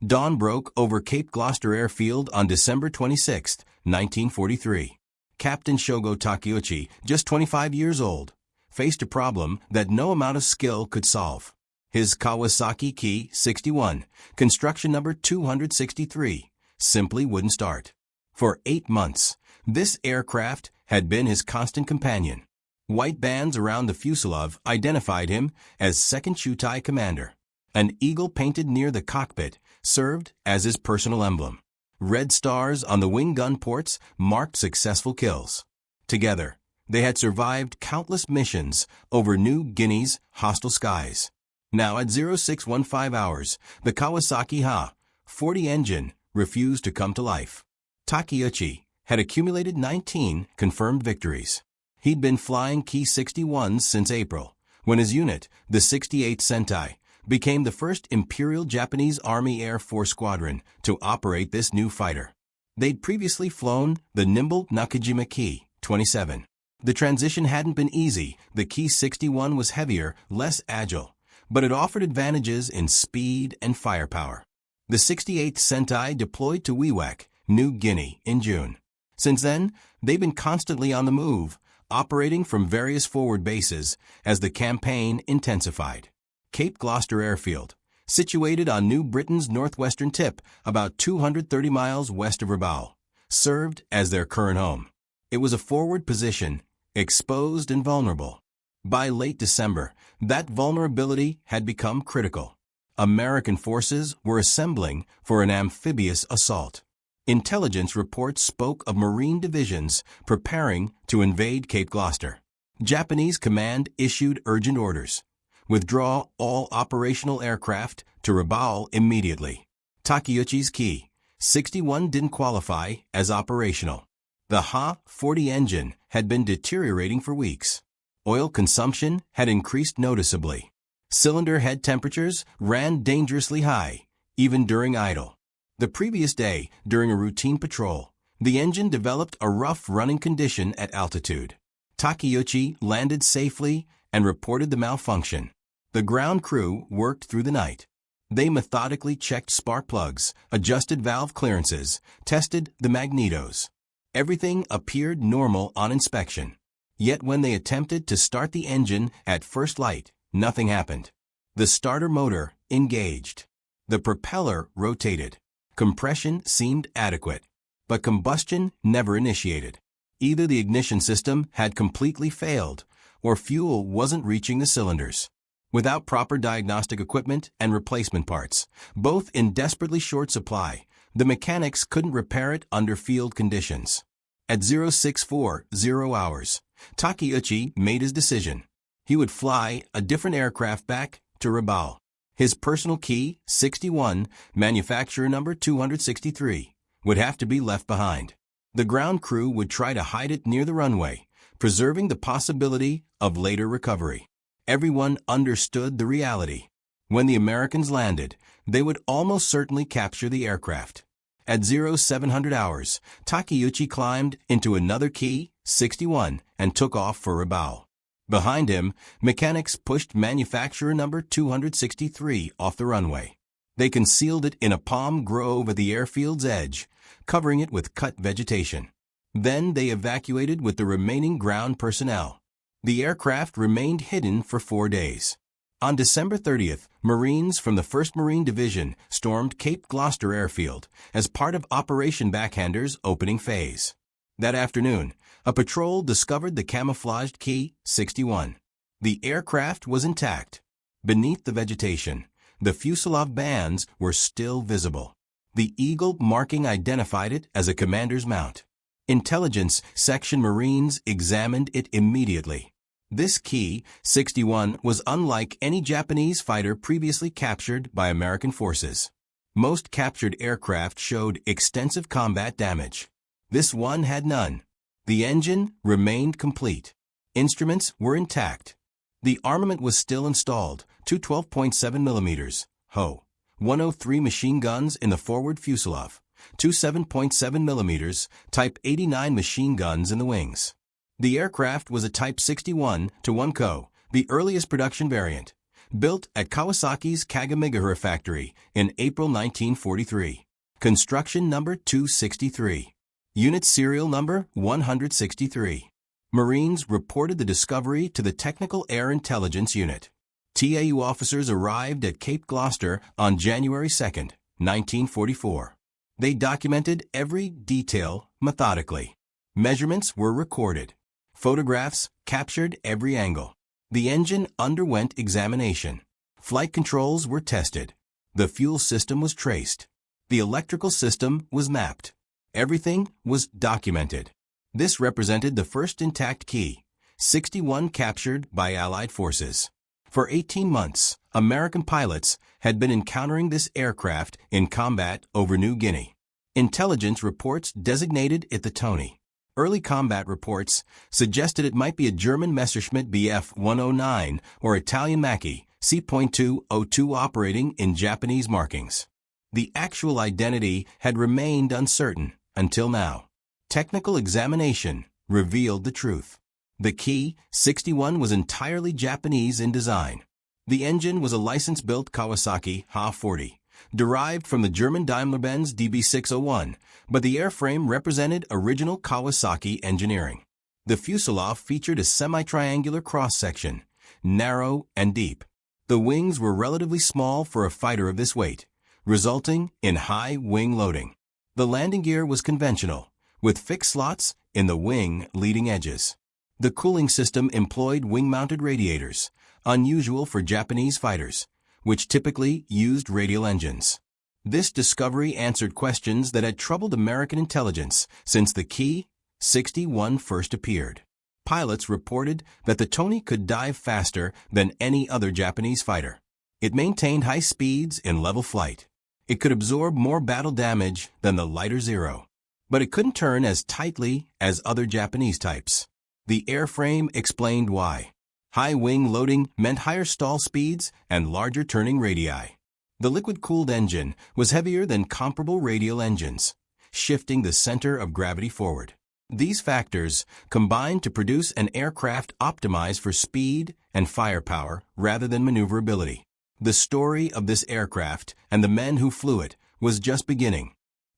Dawn broke over Cape Gloucester Airfield on December 26, 1943. Captain Shogo Takeuchi, just 25 years old, faced a problem that no amount of skill could solve. His Kawasaki Ki-61, construction number 263, simply wouldn't start. For 8 months, this aircraft had been his constant companion. White bands around the fuselage identified him as Second Chutai Commander. An eagle painted near the cockpit served as his personal emblem. Red stars on the wing gun ports marked successful kills. Together, they had survived countless missions over New Guinea's hostile skies. Now at 0615 hours, the Kawasaki Ha-40 engine refused to come to life. Takeuchi had accumulated 19 confirmed victories. He'd been flying Ki-61s since April, when his unit, the 68th Sentai, became the first Imperial Japanese Army Air Force squadron to operate this new fighter. They'd previously flown the nimble Nakajima Ki-27. The transition hadn't been easy. The Ki-61 was heavier, less agile, but it offered advantages in speed and firepower. The 68th Sentai deployed to WWII, New Guinea, in June. Since then, they've been constantly on the move, operating from various forward bases as the campaign intensified. Cape Gloucester Airfield, situated on New Britain's northwestern tip, about 230 miles west of Rabaul, served as their current home. It was a forward position, exposed and vulnerable. By late December, that vulnerability had become critical. American forces were assembling for an amphibious assault. Intelligence reports spoke of Marine divisions preparing to invade Cape Gloucester. Japanese command issued urgent orders. Withdraw all operational aircraft to Rabaul immediately. Takeuchi's Ki-61 didn't qualify as operational. The Ha-40 engine had been deteriorating for weeks. Oil consumption had increased noticeably. Cylinder head temperatures ran dangerously high, even during idle. The previous day, during a routine patrol, the engine developed a rough running condition at altitude. Takeuchi landed safely and reported the malfunction. The ground crew worked through the night. They methodically checked spark plugs, adjusted valve clearances, tested the magnetos. Everything appeared normal on inspection. Yet when they attempted to start the engine at first light, nothing happened. The starter motor engaged. The propeller rotated. Compression seemed adequate, but combustion never initiated. Either the ignition system had completely failed, or fuel wasn't reaching the cylinders. Without proper diagnostic equipment and replacement parts, both in desperately short supply, the mechanics couldn't repair it under field conditions. At 0640 hours, Takeuchi made his decision. He would fly a different aircraft back to Rabaul. His personal Ki-61, manufacturer number 263, would have to be left behind. The ground crew would try to hide it near the runway, preserving the possibility of later recovery. Everyone understood the reality. When the Americans landed, they would almost certainly capture the aircraft. At 0700 hours, Takeuchi climbed into another Ki-61 and took off for Rabaul. Behind him, mechanics pushed manufacturer number 263 off the runway. They concealed it in a palm grove at the airfield's edge, covering it with cut vegetation. Then they evacuated with the remaining ground personnel. The aircraft remained hidden for 4 days. On December 30th, Marines from the 1st Marine Division stormed Cape Gloucester Airfield as part of Operation Backhander's opening phase. That afternoon, a patrol discovered the camouflaged Ki-61. The aircraft was intact. Beneath the vegetation, the fuselage bands were still visible. The eagle marking identified it as a commander's mount. Intelligence Section Marines examined it immediately. This Ki-61 was unlike any Japanese fighter previously captured by American forces. Most captured aircraft showed extensive combat damage. This one had none. The engine remained complete. Instruments were intact. The armament was still installed, two 12.7 mm Ho 103 machine guns in the forward fuselage, two 7.7 mm Type 89 machine guns in the wings. The aircraft was a Type 61-1Co, the earliest production variant. built at Kawasaki's Kagamigahara factory in April 1943. Construction number 263. Unit serial number 163. Marines reported the discovery to the Technical Air Intelligence Unit. TAU officers arrived at Cape Gloucester on January 2, 1944. They documented every detail methodically. Measurements were recorded. Photographs captured every angle. The engine underwent examination. Flight controls were tested. The fuel system was traced. The electrical system was mapped. Everything was documented. This represented the first intact key, 61 captured by Allied forces. For 18 months, American pilots had been encountering this aircraft in combat over New Guinea. Intelligence reports designated it the Tony. Early combat reports suggested it might be a German Messerschmitt Bf 109 or Italian Macchi C.202 operating in Japanese markings. The actual identity had remained uncertain until now. Technical examination revealed the truth. The Key 61 was entirely Japanese in design. The engine was a license-built Kawasaki Ha-40, derived from the German Daimler-Benz DB601, but the airframe represented original Kawasaki engineering. The fuselage featured a semi-triangular cross-section, narrow and deep. The wings were relatively small for a fighter of this weight, resulting in high wing loading. The landing gear was conventional, with fixed slots in the wing leading edges. The cooling system employed wing-mounted radiators, unusual for Japanese fighters, which typically used radial engines. This discovery answered questions that had troubled American intelligence since the Key 61 first appeared. Pilots reported that the Tony could dive faster than any other Japanese fighter. It maintained high speeds in level flight. It could absorb more battle damage than the lighter Zero. But it couldn't turn as tightly as other Japanese types. The airframe explained why. High wing loading meant higher stall speeds and larger turning radii. The liquid-cooled engine was heavier than comparable radial engines, shifting the center of gravity forward. These factors combined to produce an aircraft optimized for speed and firepower rather than maneuverability. The story of this aircraft and the men who flew it was just beginning.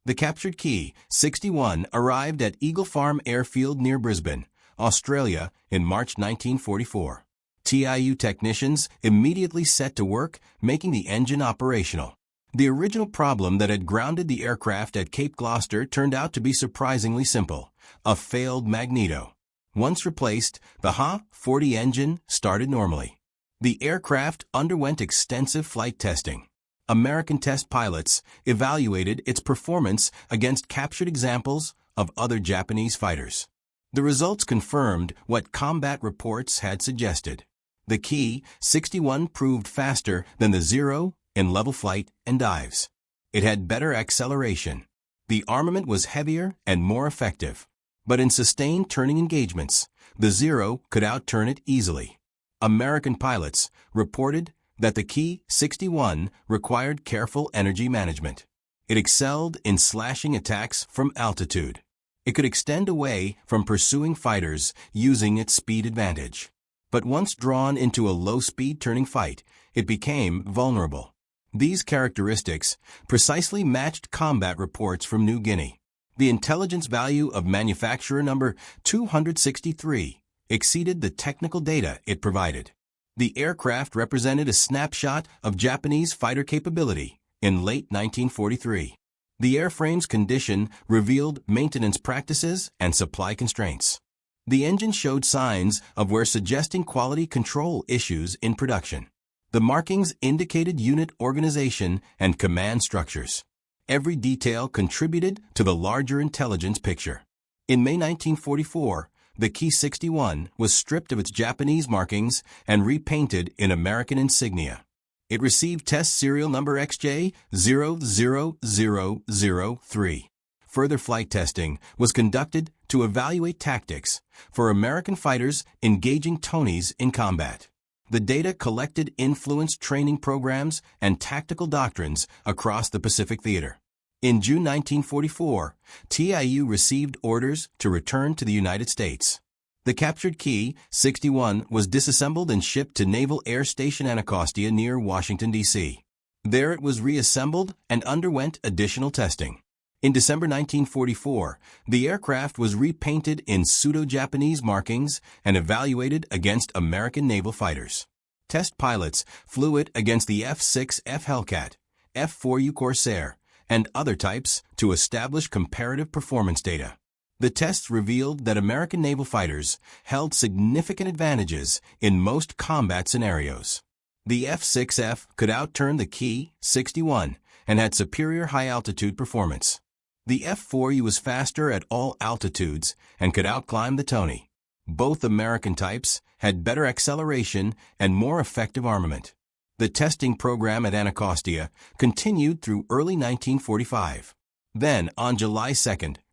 The captured Key 61 arrived at Eagle Farm Airfield near Brisbane, Australia, in March 1944. TIU technicians immediately set to work making the engine operational. The original problem that had grounded the aircraft at Cape Gloucester turned out to be surprisingly simple: a failed magneto. Once replaced, the Ha-40 engine started normally. The aircraft underwent extensive flight testing. American test pilots evaluated its performance against captured examples of other Japanese fighters. The results confirmed what combat reports had suggested. The Key 61 proved faster than the Zero in level flight and dives. It had better acceleration. The armament was heavier and more effective. But in sustained turning engagements, the Zero could outturn it easily. American pilots reported that the Key 61 required careful energy management. It excelled in slashing attacks from altitude. It could extend away from pursuing fighters using its speed advantage. But once drawn into a low-speed turning fight, it became vulnerable. These characteristics precisely matched combat reports from New Guinea. The intelligence value of manufacturer number 263 exceeded the technical data it provided. The aircraft represented a snapshot of Japanese fighter capability in late 1943. The airframe's condition revealed maintenance practices and supply constraints. The engine showed signs of wear suggesting quality control issues in production. The markings indicated unit organization and command structures. Every detail contributed to the larger intelligence picture. In May 1944, the Key 61 was stripped of its Japanese markings and repainted in American insignia. It received test serial number XJ00003. Further flight testing was conducted to evaluate tactics for American fighters engaging Tonys in combat. The data collected influenced training programs and tactical doctrines across the Pacific Theater. In June 1944, TIU received orders to return to the United States. The captured Ki-61 was disassembled and shipped to Naval Air Station Anacostia near Washington, D.C. There it was reassembled and underwent additional testing. In December 1944, the aircraft was repainted in pseudo-Japanese markings and evaluated against American naval fighters. Test pilots flew it against the F-6F Hellcat, F-4U Corsair, and other types to establish comparative performance data. The tests revealed that American naval fighters held significant advantages in most combat scenarios. The F-6F could outturn the Ki-61 and had superior high-altitude performance. The F-4U was faster at all altitudes and could outclimb the Tony. Both American types had better acceleration and more effective armament. The testing program at Anacostia continued through early 1945. Then, on July 2,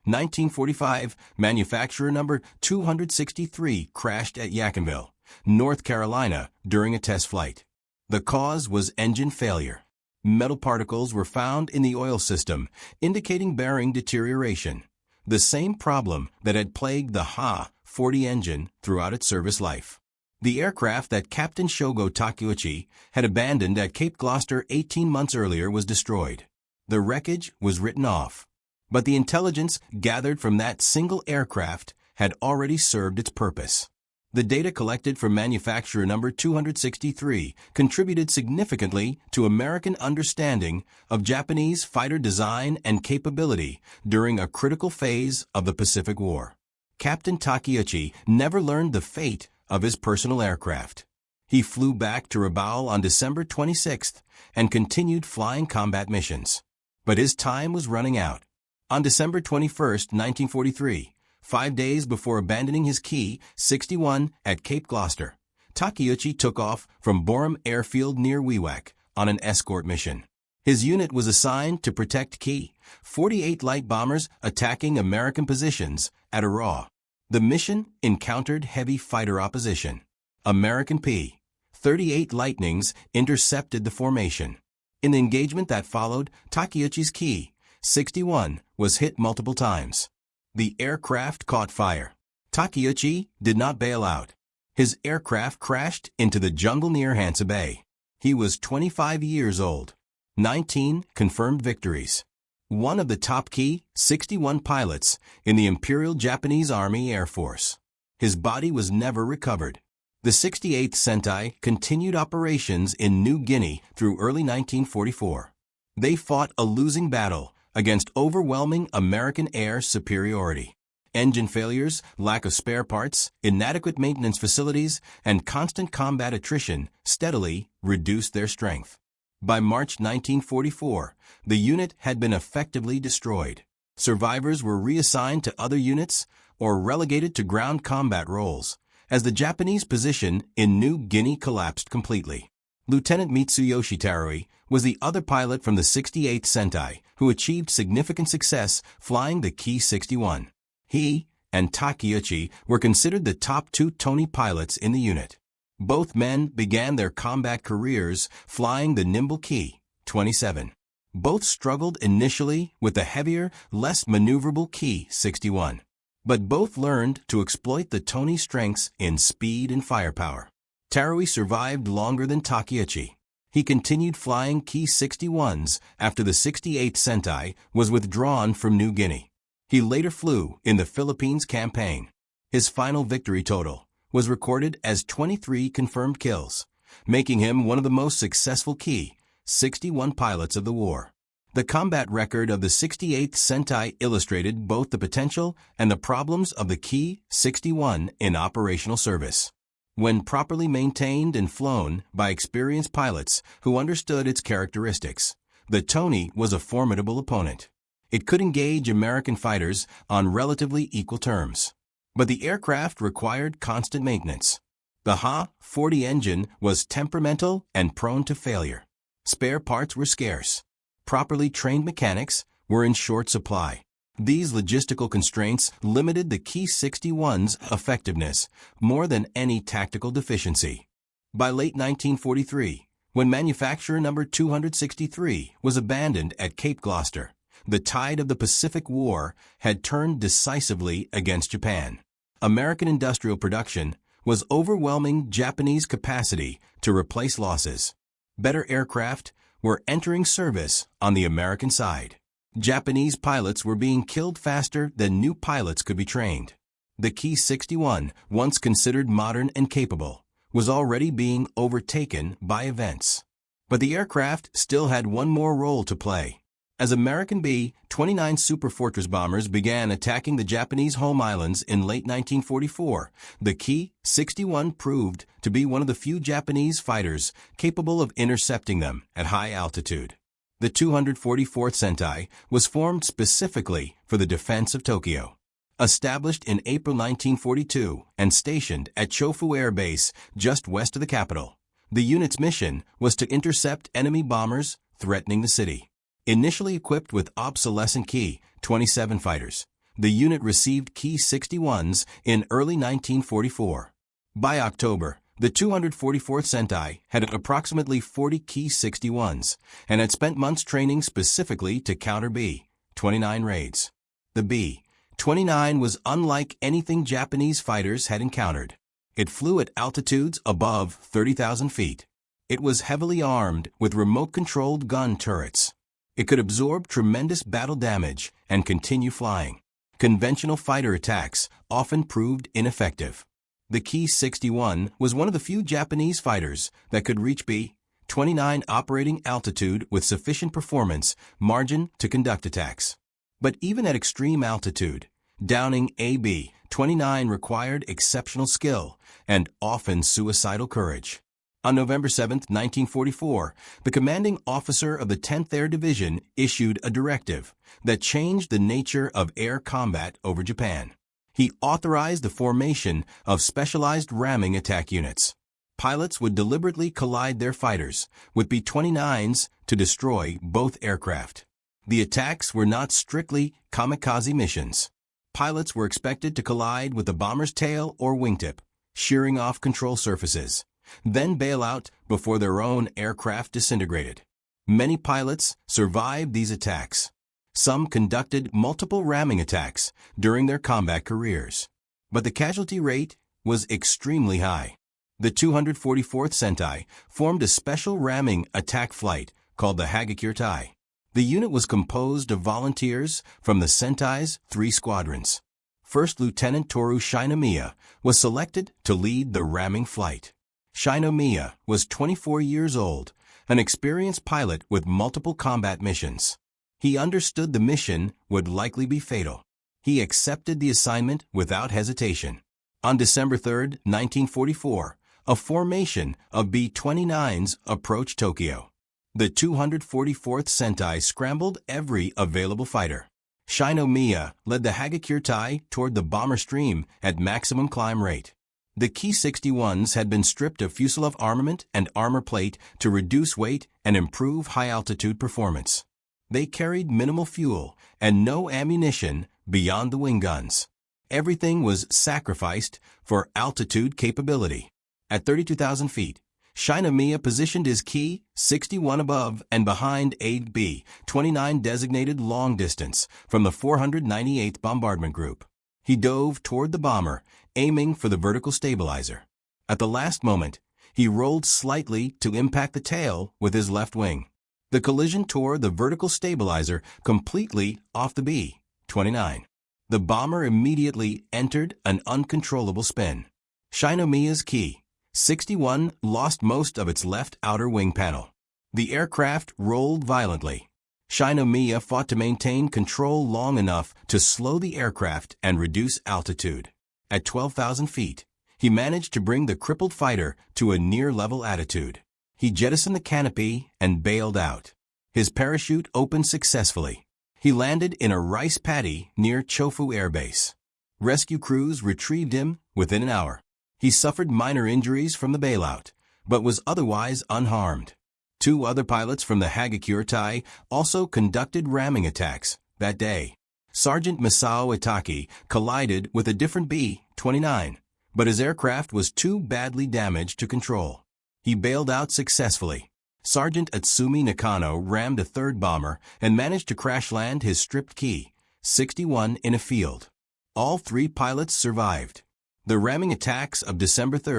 1945, manufacturer number 263 crashed at Yadkinville, North Carolina, during a test flight. The cause was engine failure. Metal particles were found in the oil system, indicating bearing deterioration, the same problem that had plagued the Ha-40 engine throughout its service life. The aircraft that Captain Shogo Takeuchi had abandoned at Cape Gloucester 18 months earlier was destroyed. The wreckage was written off. But the intelligence gathered from that single aircraft had already served its purpose. The data collected from manufacturer number 263 contributed significantly to American understanding of Japanese fighter design and capability during a critical phase of the Pacific War. Captain Takeuchi never learned the fate of his personal aircraft. He flew back to Rabaul on December 26th and continued flying combat missions. But his time was running out. On December 21, 1943, 5 days before abandoning his Ki-61 at Cape Gloucester, Takeuchi took off from Borum Airfield near WWII on an escort mission. His unit was assigned to protect Ki-48 light bombers attacking American positions at Araw. The mission encountered heavy fighter opposition. American P-38 Lightnings intercepted the formation. In the engagement that followed, Takeuchi's Ki-61 was hit multiple times. The aircraft caught fire. Takeuchi did not bail out. His aircraft crashed into the jungle near Hansa Bay. He was 25 years old. 19 confirmed victories. One of the top Ki-61 pilots in the Imperial Japanese Army Air Force. His body was never recovered. The 68th Sentai continued operations in New Guinea through early 1944. They fought a losing battle against overwhelming American air superiority. Engine failures, lack of spare parts, inadequate maintenance facilities, and constant combat attrition steadily reduced their strength. By March 1944, the unit had been effectively destroyed. Survivors were reassigned to other units or relegated to ground combat roles, as the Japanese position in New Guinea collapsed completely. Lieutenant Mitsuyoshi Tarui was the other pilot from the 68th Sentai who achieved significant success flying the Ki-61. He and Takeuchi were considered the top two Tony pilots in the unit. Both men began their combat careers flying the nimble Ki-27. Both struggled initially with the heavier, less maneuverable Ki-61. But both learned to exploit the Tony's strengths in speed and firepower. Tarui survived longer than Takeuchi. He continued flying Ki-61s after the 68th Sentai was withdrawn from New Guinea. He later flew in the Philippines campaign. His final victory total was recorded as 23 confirmed kills, making him one of the most successful Ki-61 pilots of the war. The combat record of the 68th Sentai illustrated both the potential and the problems of the Ki-61 in operational service. When properly maintained and flown by experienced pilots who understood its characteristics, the Tony was a formidable opponent. It could engage American fighters on relatively equal terms. But the aircraft required constant maintenance. The Ha-40 engine was temperamental and prone to failure. Spare parts were scarce. Properly trained mechanics were in short supply. These logistical constraints limited the Ki-61's effectiveness more than any tactical deficiency. By late 1943, when manufacturer number 263 was abandoned at Cape Gloucester, the tide of the Pacific War had turned decisively against Japan. American industrial production was overwhelming Japanese capacity to replace losses. Better aircraft were entering service on the American side. Japanese pilots were being killed faster than new pilots could be trained. The Ki-61, once considered modern and capable, was already being overtaken by events. But the aircraft still had one more role to play. As American B-29 Superfortress bombers began attacking the Japanese home islands in late 1944, the Ki-61 proved to be one of the few Japanese fighters capable of intercepting them at high altitude. The 244th Sentai was formed specifically for the defense of Tokyo. Established in April 1942 and stationed at Chofu Air Base just west of the capital, the unit's mission was to intercept enemy bombers threatening the city. Initially equipped with obsolescent Ki-27 fighters, the unit received Ki-61s in early 1944. By October, the 244th Sentai had approximately 40 Ki-61s and had spent months training specifically to counter B-29 raids. The B-29 was unlike anything Japanese fighters had encountered. It flew at altitudes above 30,000 feet. It was heavily armed with remote-controlled gun turrets. It could absorb tremendous battle damage and continue flying. Conventional fighter attacks often proved ineffective. The Ki-61 was one of the few Japanese fighters that could reach B-29 operating altitude with sufficient performance margin to conduct attacks. But even at extreme altitude, downing a B-29 required exceptional skill and often suicidal courage. On November 7, 1944, the commanding officer of the 10th Air Division issued a directive that changed the nature of air combat over Japan. He authorized the formation of specialized ramming attack units. Pilots would deliberately collide their fighters with B-29s to destroy both aircraft. The attacks were not strictly kamikaze missions. Pilots were expected to collide with the bomber's tail or wingtip, shearing off control surfaces, then bail out before their own aircraft disintegrated. Many pilots survived these attacks. Some conducted multiple ramming attacks during their combat careers. But the casualty rate was extremely high. The 244th Sentai formed a special ramming attack flight called the Hagakure-tai. The unit was composed of volunteers from the Sentai's 3 squadrons. First Lieutenant Toru Shinomiya was selected to lead the ramming flight. Shinomiya was 24 years old, an experienced pilot with multiple combat missions. He understood the mission would likely be fatal. He accepted the assignment without hesitation. On December 3, 1944, a formation of B-29s approached Tokyo. The 244th Sentai scrambled every available fighter. Shinomiya led the Hagakure-tai toward the bomber stream at maximum climb rate. The Ki-61s had been stripped of fuselage armament and armor plate to reduce weight and improve high-altitude performance. They carried minimal fuel and no ammunition beyond the wing guns. Everything was sacrificed for altitude capability. At 32,000 feet, Shinomiya positioned his Ki-61 above and behind a B-29 designated long distance from the 498th Bombardment Group. He dove toward the bomber, aiming for the vertical stabilizer. At the last moment, he rolled slightly to impact the tail with his left wing. The collision tore the vertical stabilizer completely off the B-29. The bomber immediately entered an uncontrollable spin. Shinomiya's Ki-61 lost most of its left outer wing panel. The aircraft rolled violently. Shinomiya fought to maintain control long enough to slow the aircraft and reduce altitude. At 12,000 feet, he managed to bring the crippled fighter to a near-level attitude. He jettisoned the canopy and bailed out. His parachute opened successfully. He landed in a rice paddy near Chofu Air Base. Rescue crews retrieved him within an hour. He suffered minor injuries from the bailout, but was otherwise unharmed. 2 other pilots from the Hagakure-tai also conducted ramming attacks that day. Sergeant Masao Itaki collided with a different B-29, but his aircraft was too badly damaged to control. He bailed out successfully. Sergeant Atsumi Nakano rammed a 3rd bomber and managed to crash land his stripped Ki-61 in a field. All 3 pilots survived. The ramming attacks of December 3,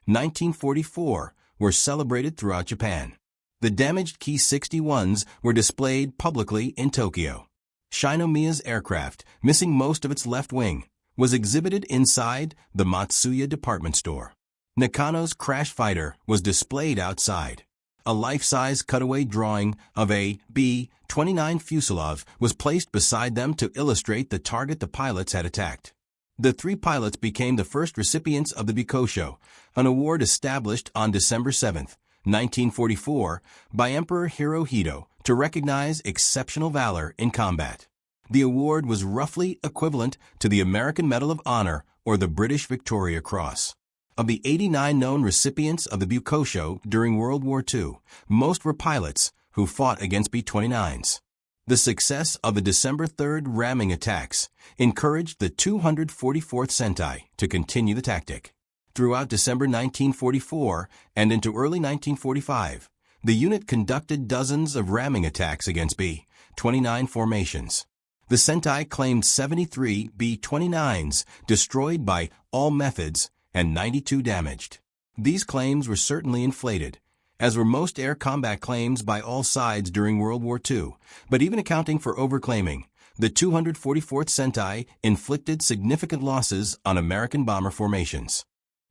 1944, were celebrated throughout Japan. The damaged Ki-61s were displayed publicly in Tokyo. Shinomiya's aircraft, missing most of its left wing, was exhibited inside the Matsuya department store. Nakano's crash fighter was displayed outside. A life-size cutaway drawing of a B-29 fuselage was placed beside them to illustrate the target the pilots had attacked. The 3 pilots became the first recipients of the Bikosho, an award established on December 7, 1944, by Emperor Hirohito to recognize exceptional valor in combat. The award was roughly equivalent to the American Medal of Honor or the British Victoria Cross. Of the 89 known recipients of the Bikosho during World War II, most were pilots who fought against B-29s. The success of the December 3rd ramming attacks encouraged the 244th Sentai to continue the tactic. Throughout December 1944 and into early 1945, the unit conducted dozens of ramming attacks against B-29 formations. The Sentai claimed 73 B-29s destroyed by all methods and 92 damaged. These claims were certainly inflated, as were most air combat claims by all sides during World War II, but even accounting for overclaiming, the 244th Sentai inflicted significant losses on American bomber formations.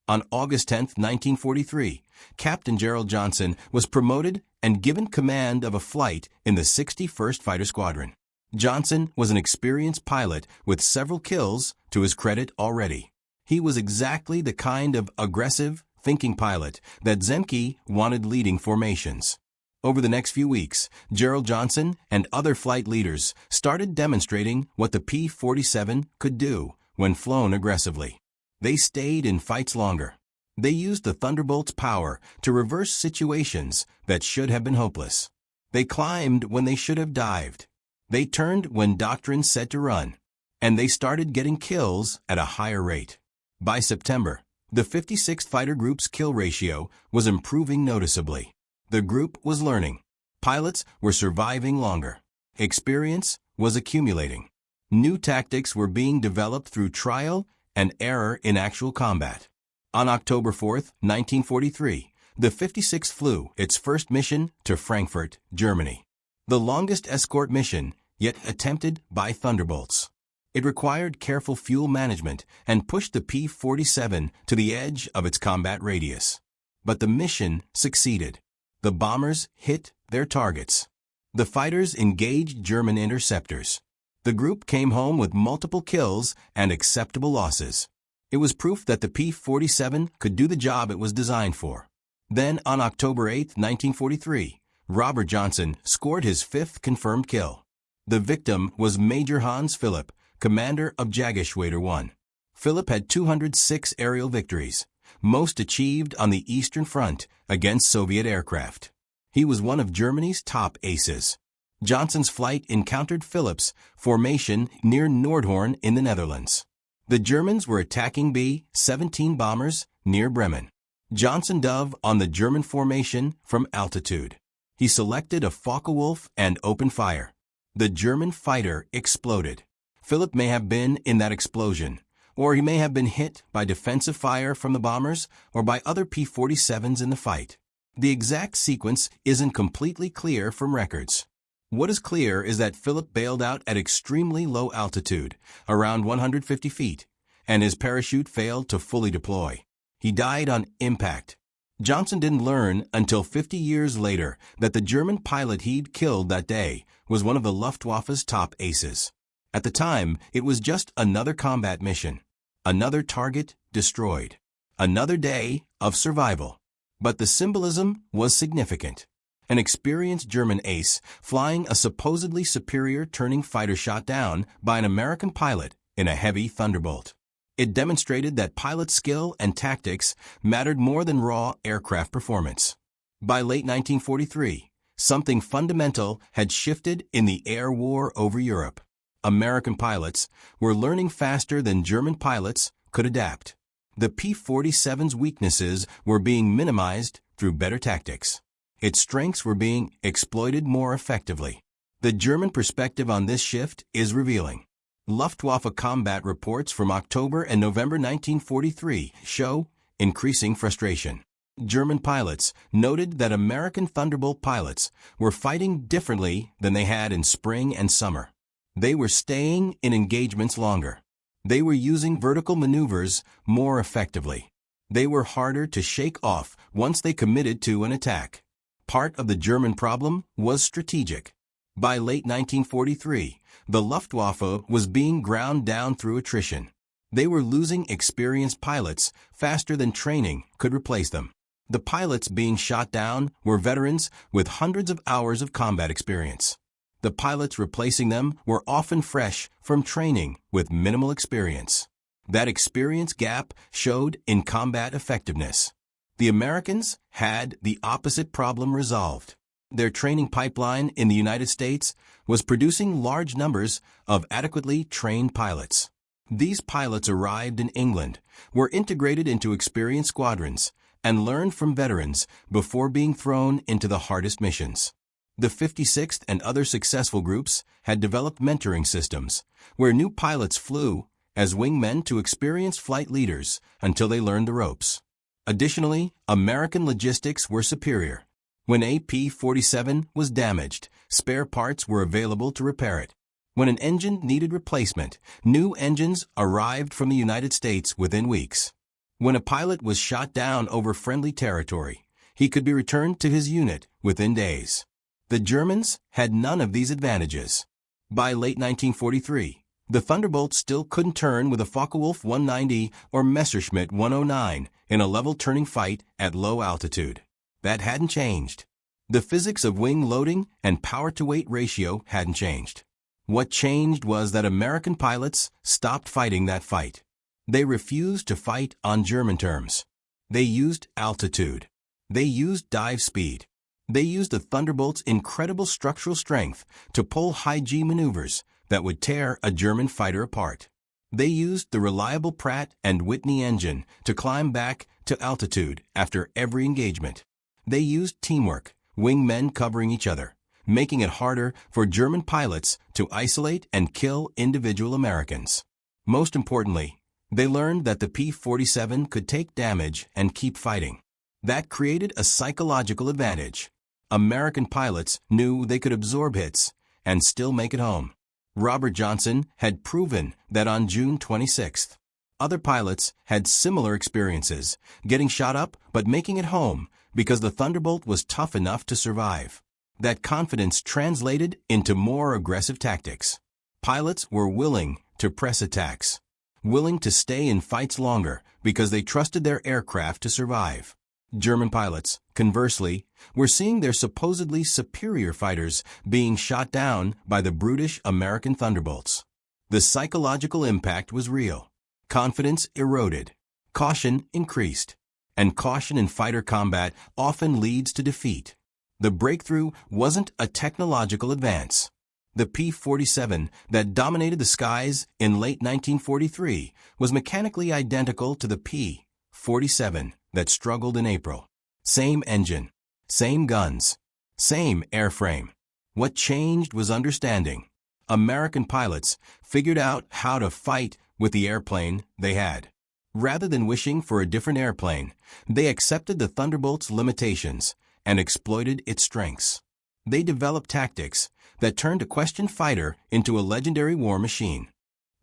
On August 10, 1943, Captain Gerald Johnson was promoted and given command of a flight in the 61st Fighter Squadron. Johnson was an experienced pilot with several kills to his credit already. He was exactly the kind of aggressive, thinking pilot that Zemke wanted leading formations. Over the next few weeks, Gerald Johnson and other flight leaders started demonstrating what the P-47 could do when flown aggressively. They stayed in fights longer. They used the Thunderbolt's power to reverse situations that should have been hopeless. They climbed when they should have dived. They turned when doctrine said to run. And they started getting kills at a higher rate. By September, the 56th Fighter Group's kill ratio was improving noticeably. The group was learning. Pilots were surviving longer. Experience was accumulating. New tactics were being developed through trial and error in actual combat. On October 4, 1943, the 56th flew its first mission to Frankfurt, Germany. The longest escort mission yet attempted by Thunderbolts. It required careful fuel management and pushed the P-47 to the edge of its combat radius. But the mission succeeded. The bombers hit their targets. The fighters engaged German interceptors. The group came home with multiple kills and acceptable losses. It was proof that the P-47 could do the job it was designed for. Then, on October 8, 1943, Robert Johnson scored his 5th confirmed kill. The victim was Major Hans Philipp, commander of Jägerschwader 1. Philipp had 206 aerial victories, most achieved on the Eastern Front against Soviet aircraft. He was one of Germany's top aces. Johnson's flight encountered Philipp's formation near Nordhorn in the Netherlands. The Germans were attacking B-17 bombers near Bremen. Johnson dove on the German formation from altitude. He selected a Focke-Wulf and opened fire. The German fighter exploded. Philipp may have been in that explosion, or he may have been hit by defensive fire from the bombers or by other P-47s in the fight. The exact sequence isn't completely clear from records. What is clear is that Philipp bailed out at extremely low altitude, around 150 feet, and his parachute failed to fully deploy. He died on impact. Johnson didn't learn until 50 years later that the German pilot he'd killed that day was one of the Luftwaffe's top aces. At the time, it was just another combat mission, another target destroyed, another day of survival. But the symbolism was significant. An experienced German ace flying a supposedly superior turning fighter shot down by an American pilot in a heavy Thunderbolt. It demonstrated that pilot skill and tactics mattered more than raw aircraft performance. By late 1943, something fundamental had shifted in the air war over Europe. American pilots were learning faster than German pilots could adapt. The P-47's weaknesses were being minimized through better tactics. Its strengths were being exploited more effectively. The German perspective on this shift is revealing. Luftwaffe combat reports from October and November 1943 show increasing frustration. German pilots noted that American Thunderbolt pilots were fighting differently than they had in spring and summer. They were staying in engagements longer. They were using vertical maneuvers more effectively. They were harder to shake off once they committed to an attack. Part of the German problem was strategic. By late 1943, the Luftwaffe was being ground down through attrition. They were losing experienced pilots faster than training could replace them. The pilots being shot down were veterans with hundreds of hours of combat experience. The pilots replacing them were often fresh from training with minimal experience. That experience gap showed in combat effectiveness. The Americans had the opposite problem resolved. Their training pipeline in the United States was producing large numbers of adequately trained pilots. These pilots arrived in England, were integrated into experienced squadrons, and learned from veterans before being thrown into the hardest missions. The 56th and other successful groups had developed mentoring systems, where new pilots flew as wingmen to experienced flight leaders until they learned the ropes. Additionally, American logistics were superior. When a P-47 was damaged, spare parts were available to repair it. When an engine needed replacement, new engines arrived from the United States within weeks. When a pilot was shot down over friendly territory, he could be returned to his unit within days. The Germans had none of these advantages. By late 1943, the Thunderbolt still couldn't turn with a Focke-Wulf 190 or Messerschmitt 109 in a level turning fight at low altitude. That hadn't changed. The physics of wing loading and power-to-weight ratio hadn't changed. What changed was that American pilots stopped fighting that fight. They refused to fight on German terms. They used altitude. They used dive speed. They used the Thunderbolt's incredible structural strength to pull high-G maneuvers that would tear a German fighter apart. They used the reliable Pratt and Whitney engine to climb back to altitude after every engagement. They used teamwork, wingmen covering each other, making it harder for German pilots to isolate and kill individual Americans. Most importantly, they learned that the P-47 could take damage and keep fighting. That created a psychological advantage. American pilots knew they could absorb hits and still make it home. Robert Johnson had proven that on June 26th. Other pilots had similar experiences, getting shot up but making it home because the Thunderbolt was tough enough to survive. That confidence translated into more aggressive tactics. Pilots were willing to press attacks, willing to stay in fights longer because they trusted their aircraft to survive. German pilots, conversely, were seeing their supposedly superior fighters being shot down by the brutish American Thunderbolts. The psychological impact was real. Confidence eroded. Caution increased. And caution in fighter combat often leads to defeat. The breakthrough wasn't a technological advance. The P-47 that dominated the skies in late 1943 was mechanically identical to the P-47 that struggled in April. Same engine, same guns, same airframe. What changed was understanding. American pilots figured out how to fight with the airplane they had. Rather than wishing for a different airplane, they accepted the Thunderbolt's limitations and exploited its strengths. They developed tactics that turned a questioned fighter into a legendary war machine.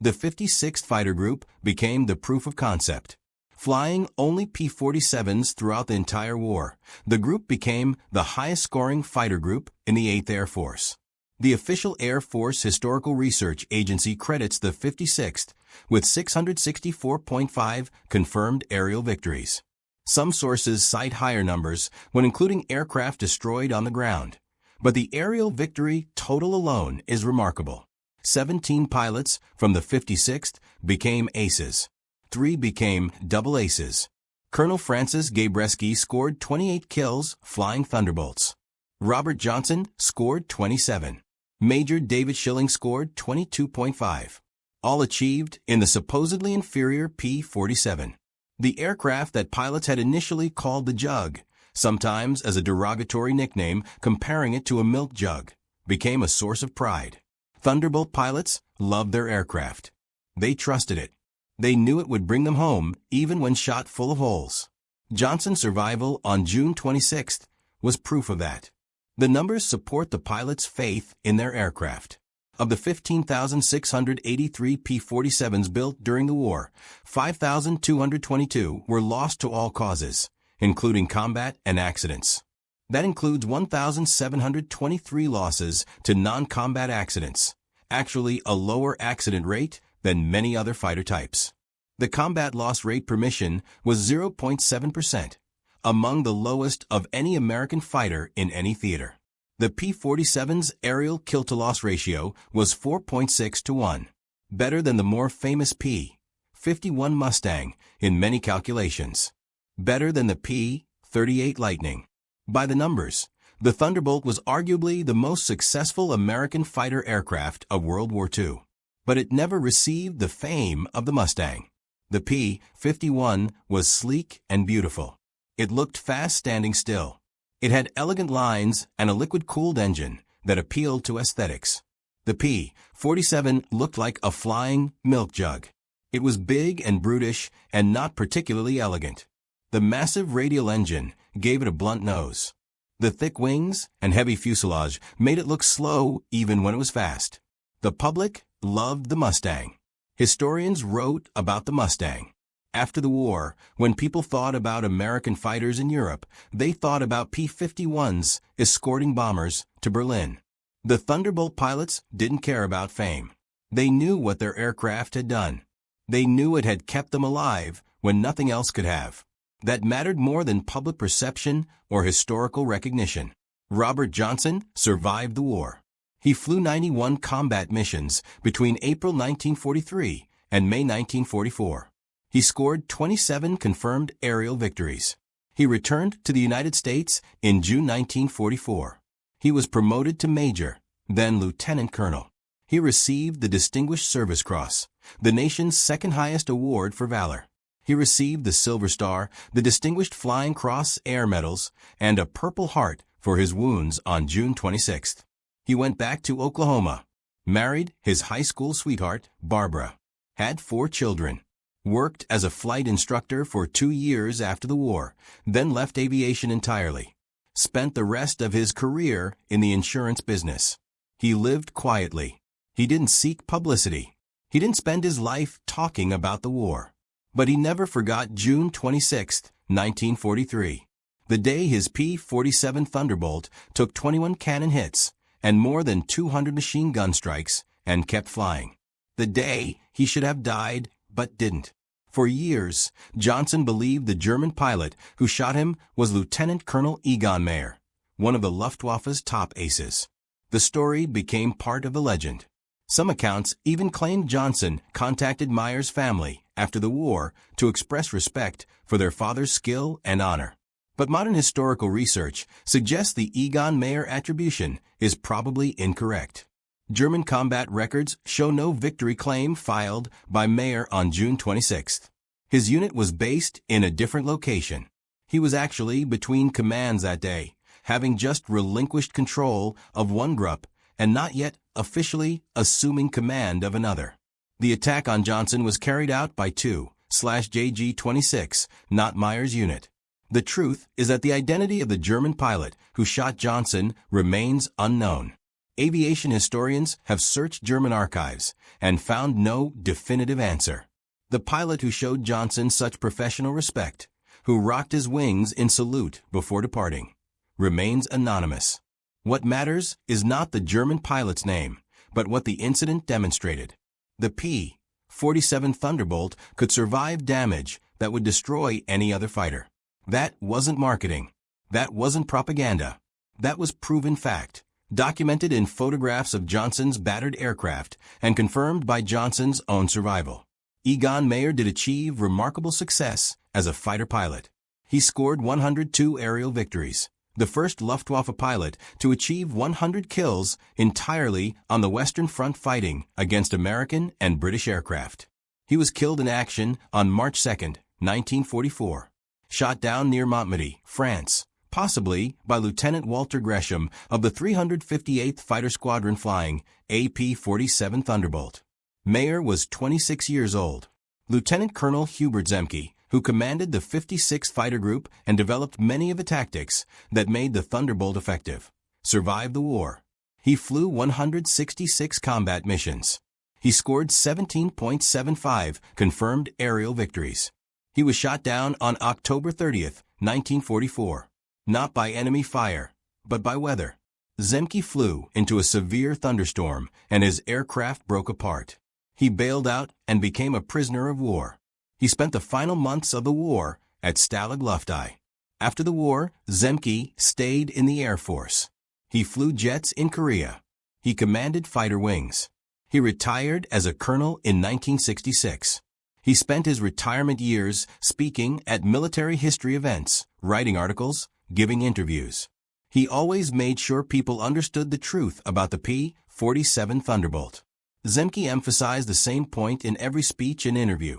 The 56th Fighter Group became the proof of concept. Flying only P-47s throughout the entire war, the group became the highest-scoring fighter group in the 8th Air Force. The official Air Force Historical Research Agency credits the 56th with 664.5 confirmed aerial victories. Some sources cite higher numbers when including aircraft destroyed on the ground, but the aerial victory total alone is remarkable. 17 pilots from the 56th became aces. 3 became double aces. Colonel Francis Gabreski scored 28 kills flying Thunderbolts. Robert Johnson scored 27. Major David Schilling scored 22.5. All achieved in the supposedly inferior P-47. The aircraft that pilots had initially called the Jug, sometimes as a derogatory nickname comparing it to a milk jug, became a source of pride. Thunderbolt pilots loved their aircraft. They trusted it. They knew it would bring them home even when shot full of holes. Johnson's survival on June 26 was proof of that. The numbers support the pilots' faith in their aircraft. Of the 15,683 P-47s built during the war, 5,222 were lost to all causes, including combat and accidents. That includes 1,723 losses to non-combat accidents, actually a lower accident rate than many other fighter types. The combat loss rate per mission was 0.7%, among the lowest of any American fighter in any theater. The P-47's aerial kill-to-loss ratio was 4.6 to 1, better than the more famous P-51 Mustang in many calculations, better than the P-38 Lightning. By the numbers, the Thunderbolt was arguably the most successful American fighter aircraft of World War II, but it never received the fame of the Mustang. The P-51 was sleek and beautiful. It looked fast standing still. It had elegant lines and a liquid-cooled engine that appealed to aesthetics. The P-47 looked like a flying milk jug. It was big and brutish and not particularly elegant. The massive radial engine gave it a blunt nose. The thick wings and heavy fuselage made it look slow even when it was fast. The public loved the Mustang. Historians wrote about the Mustang. After the war, when people thought about American fighters in Europe, they thought about P-51s escorting bombers to Berlin. The Thunderbolt pilots didn't care about fame. They knew what their aircraft had done. They knew it had kept them alive when nothing else could have. That mattered more than public perception or historical recognition. Robert Johnson survived the war. He flew 91 combat missions between April 1943 and May 1944. He scored 27 confirmed aerial victories. He returned to the United States in June 1944. He was promoted to major, then lieutenant colonel. He received the Distinguished Service Cross, the nation's second highest award for valor. He received the Silver Star, the Distinguished Flying Cross Air Medals, and a Purple Heart for his wounds on June 26. He went back to Oklahoma, married his high school sweetheart, Barbara, had 4 children, worked as a flight instructor for 2 years after the war, then left aviation entirely, spent the rest of his career in the insurance business. He lived quietly. He didn't seek publicity. He didn't spend his life talking about the war. But he never forgot June 26, 1943, the day his P-47 Thunderbolt took 21 cannon hits and more than 200 machine gun strikes and kept flying. The day he should have died but didn't. For years, Johnson believed the German pilot who shot him was Lieutenant Colonel Egon Meyer, one of the Luftwaffe's top aces. The story became part of the legend. Some accounts even claimed Johnson contacted Meyer's family after the war to express respect for their father's skill and honor. But modern historical research suggests the Egon Meyer attribution is probably incorrect. German combat records show no victory claim filed by Meyer on June 26. His unit was based in a different location. He was actually between commands that day, having just relinquished control of one group and not yet officially assuming command of another. The attack on Johnson was carried out by 2/JG-26, not Meyer's unit. The truth is that the identity of the German pilot who shot Johnson remains unknown. Aviation historians have searched German archives and found no definitive answer. The pilot who showed Johnson such professional respect, who rocked his wings in salute before departing, remains anonymous. What matters is not the German pilot's name, but what the incident demonstrated. The P-47 Thunderbolt could survive damage that would destroy any other fighter. That wasn't marketing. That wasn't propaganda. That was proven fact, documented in photographs of Johnson's battered aircraft and confirmed by Johnson's own survival. Egon Meyer did achieve remarkable success as a fighter pilot. He scored 102 aerial victories, the first Luftwaffe pilot to achieve 100 kills entirely on the Western Front fighting against American and British aircraft. He was killed in action on March 2, 1944, shot down near Montmedy, France, possibly by Lieutenant Walter Gresham of the 358th Fighter Squadron flying a P-47 Thunderbolt. Mayer was 26 years old. Lieutenant Colonel Hubert Zemke, who commanded the 56th Fighter Group and developed many of the tactics that made the Thunderbolt effective, survived the war. He flew 166 combat missions. He scored 17.75 confirmed aerial victories. He was shot down on October 30, 1944, not by enemy fire, but by weather. Zemke flew into a severe thunderstorm and his aircraft broke apart. He bailed out and became a prisoner of war. He spent the final months of the war at Stalag Luftei. After the war, Zemke stayed in the Air Force. He flew jets in Korea. He commanded fighter wings. He retired as a colonel in 1966. He spent his retirement years speaking at military history events, writing articles, giving interviews. He always made sure people understood the truth about the P-47 Thunderbolt. Zemke emphasized the same point in every speech and interview.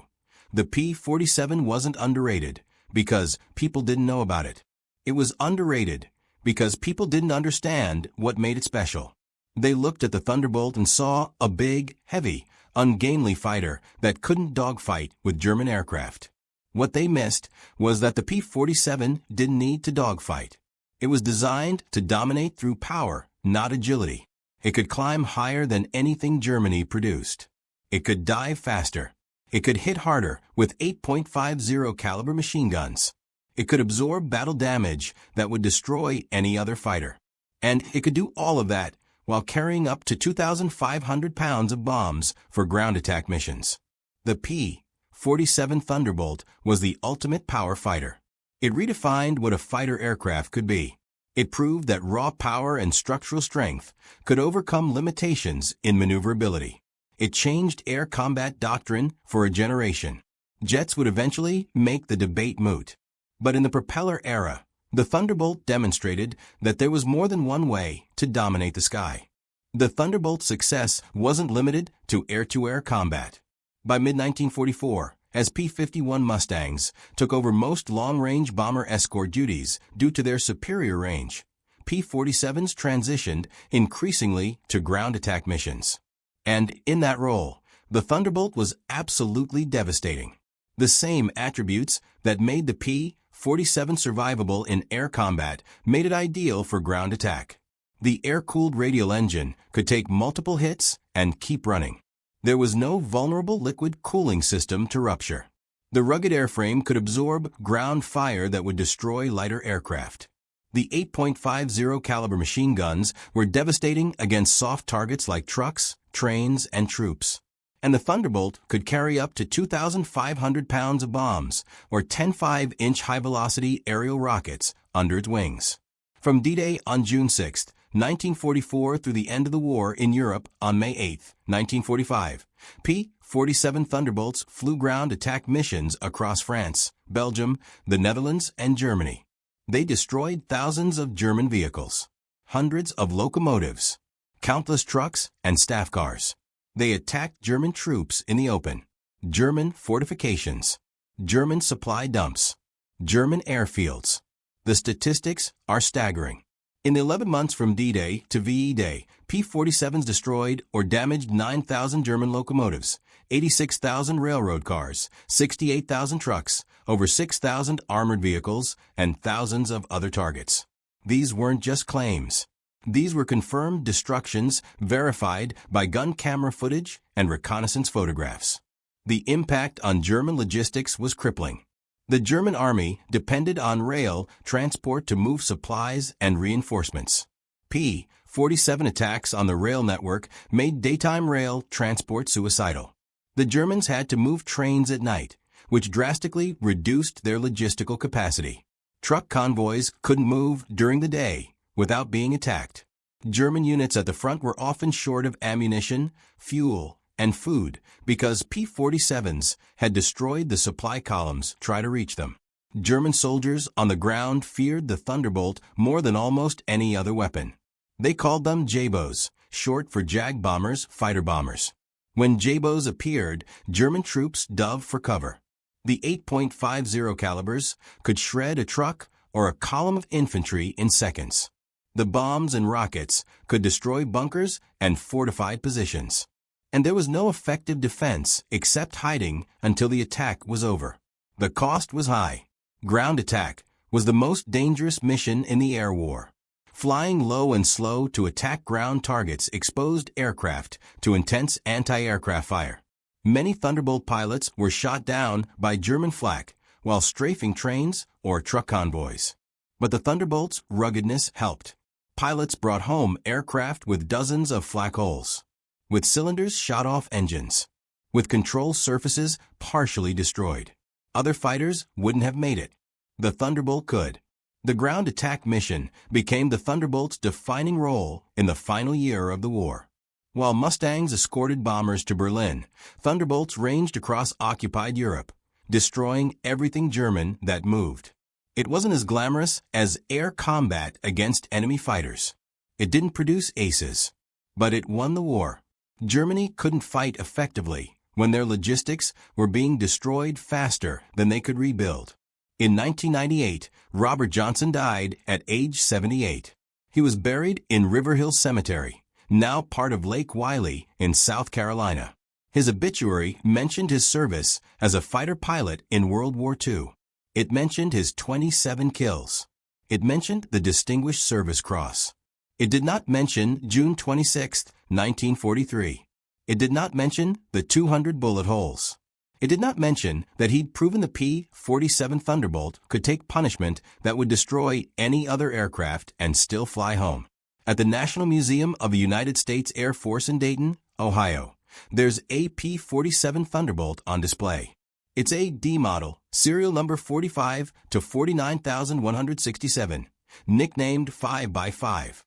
The P-47 wasn't underrated because people didn't know about it. It was underrated because people didn't understand what made it special. They looked at the Thunderbolt and saw a big, heavy, ungainly fighter that couldn't dogfight with German aircraft. What they missed was that the P-47 didn't need to dogfight. It was designed to dominate through power, not agility. It could climb higher than anything Germany produced. It could dive faster. It could hit harder with 8.50 caliber machine guns. It could absorb battle damage that would destroy any other fighter. And it could do all of that while carrying up to 2,500 pounds of bombs for ground attack missions. The P-47 Thunderbolt was the ultimate power fighter. It redefined what a fighter aircraft could be. It proved that raw power and structural strength could overcome limitations in maneuverability. It changed air combat doctrine for a generation. Jets would eventually make the debate moot. But in the propeller era, the Thunderbolt demonstrated that there was more than one way to dominate the sky. The Thunderbolt's success wasn't limited to air-to-air combat. By mid-1944, as P-51 Mustangs took over most long-range bomber escort duties due to their superior range, P-47s transitioned increasingly to ground attack missions. And in that role, the Thunderbolt was absolutely devastating. The same attributes that made the P-47 survivable in air combat made it ideal for ground attack. The air-cooled radial engine could take multiple hits and keep running. There was no vulnerable liquid cooling system to rupture. The rugged airframe could absorb ground fire that would destroy lighter aircraft. The 8.50 caliber machine guns were devastating against soft targets like trucks, trains, and troops. And the Thunderbolt could carry up to 2,500 pounds of bombs or 10 5-inch high-velocity aerial rockets under its wings. From D-Day on June 6, 1944 through the end of the war in Europe on May 8, 1945, P-47 Thunderbolts flew ground attack missions across France, Belgium, the Netherlands, and Germany. They destroyed thousands of German vehicles, hundreds of locomotives, countless trucks and staff cars. They attacked German troops in the open, German fortifications, German supply dumps, German airfields. The statistics are staggering. In the 11 months from D-Day to VE Day, P-47s destroyed or damaged 9,000 German locomotives, 86,000 railroad cars, 68,000 trucks, over 6,000 armored vehicles, and thousands of other targets. These weren't just claims. These were confirmed destructions verified by gun camera footage and reconnaissance photographs. The impact on German logistics was crippling. The German army depended on rail transport to move supplies and reinforcements. P-47 attacks on the rail network made daytime rail transport suicidal. The Germans had to move trains at night, which drastically reduced their logistical capacity. Truck convoys couldn't move during the day without being attacked. German units at the front were often short of ammunition, fuel, and food because P-47s had destroyed the supply columns trying to reach them. German soldiers on the ground feared the Thunderbolt more than almost any other weapon. They called them JBOs, short for Jag bombers, fighter bombers. When JBOs appeared, German troops dove for cover. The 8.50 calibers could shred a truck or a column of infantry in seconds. The bombs and rockets could destroy bunkers and fortified positions. And there was no effective defense except hiding until the attack was over. The cost was high. Ground attack was the most dangerous mission in the air war. Flying low and slow to attack ground targets exposed aircraft to intense anti-aircraft fire. Many Thunderbolt pilots were shot down by German flak while strafing trains or truck convoys. But the Thunderbolt's ruggedness helped. Pilots brought home aircraft with dozens of flak holes, with cylinders shot off engines, with control surfaces partially destroyed. Other fighters wouldn't have made it. The Thunderbolt could. The ground attack mission became the Thunderbolt's defining role in the final year of the war. While Mustangs escorted bombers to Berlin, Thunderbolts ranged across occupied Europe, destroying everything German that moved. It wasn't as glamorous as air combat against enemy fighters. It didn't produce aces, but it won the war. Germany couldn't fight effectively when their logistics were being destroyed faster than they could rebuild. In 1998, Robert Johnson died at age 78. He was buried in River Hill Cemetery, now part of Lake Wylie in South Carolina. His obituary mentioned his service as a fighter pilot in World War II. It mentioned his 27 kills. It mentioned the Distinguished Service Cross. It did not mention June 26, 1943. It did not mention the 200 bullet holes. It did not mention that he'd proven the P-47 Thunderbolt could take punishment that would destroy any other aircraft and still fly home. At the National Museum of the United States Air Force in Dayton, Ohio, there's a P-47 Thunderbolt on display. It's a D model, serial number 45 to 49,167, nicknamed 5x5.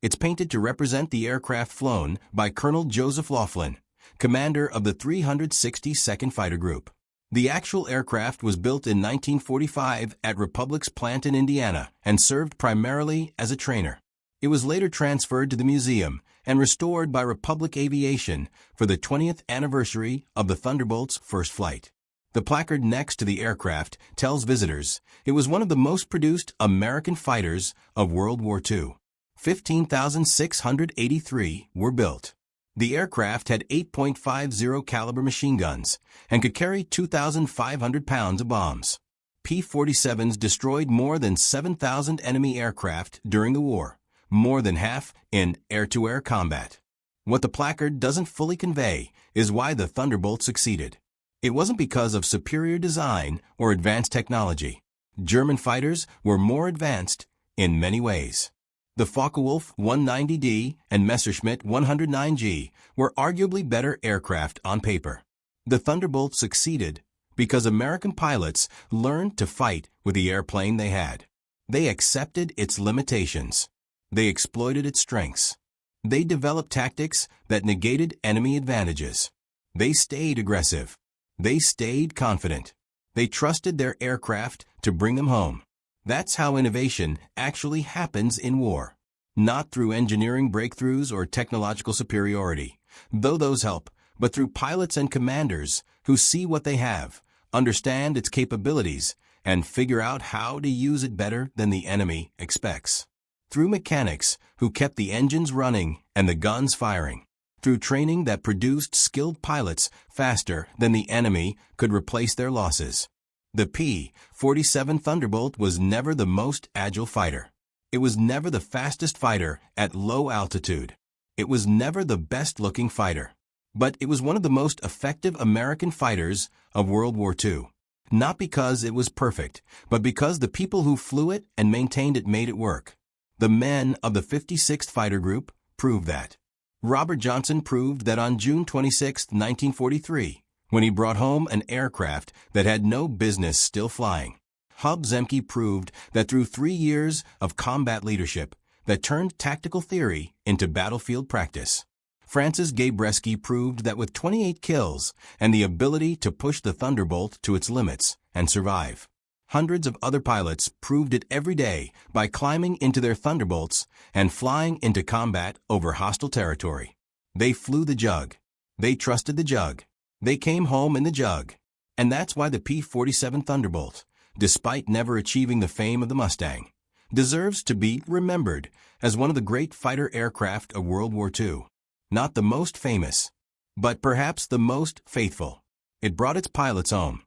It's painted to represent the aircraft flown by Colonel Joseph Laughlin, commander of the 362nd Fighter Group. The actual aircraft was built in 1945 at Republic's plant in Indiana and served primarily as a trainer. It was later transferred to the museum and restored by Republic Aviation for the 20th anniversary of the Thunderbolt's first flight. The placard next to the aircraft tells visitors it was one of the most produced American fighters of World War II. 15,683 were built. The aircraft had 8.50 caliber machine guns and could carry 2,500 pounds of bombs. P-47s destroyed more than 7,000 enemy aircraft during the war, more than half in air-to-air combat. What the placard doesn't fully convey is why the Thunderbolt succeeded. It wasn't because of superior design or advanced technology. German fighters were more advanced in many ways. The Focke-Wulf 190D and Messerschmitt 109G were arguably better aircraft on paper. The Thunderbolt succeeded because American pilots learned to fight with the airplane they had. They accepted its limitations. They exploited its strengths. They developed tactics that negated enemy advantages. They stayed aggressive. They stayed confident. They trusted their aircraft to bring them home. That's how innovation actually happens in war. Not through engineering breakthroughs or technological superiority, though those help, but through pilots and commanders who see what they have, understand its capabilities, and figure out how to use it better than the enemy expects. Through mechanics who kept the engines running and the guns firing. Through training that produced skilled pilots faster than the enemy could replace their losses. The P-47 Thunderbolt was never the most agile fighter. It was never the fastest fighter at low altitude. It was never the best-looking fighter. But it was one of the most effective American fighters of World War II. Not because it was perfect, but because the people who flew it and maintained it made it work. The men of the 56th Fighter Group proved that. Robert Johnson proved that on June 26, 1943, when he brought home an aircraft that had no business still flying. Hub Zemke proved that through 3 years of combat leadership that turned tactical theory into battlefield practice. Francis Gabreski proved that with 28 kills and the ability to push the Thunderbolt to its limits and survive. Hundreds of other pilots proved it every day by climbing into their Thunderbolts and flying into combat over hostile territory. They flew the Jug. They trusted the Jug. They came home in the Jug. And that's why the P-47 Thunderbolt despite never achieving the fame of the Mustang, deserves to be remembered as one of the great fighter aircraft of World War II. Not the most famous, but perhaps the most faithful. It brought its pilots home.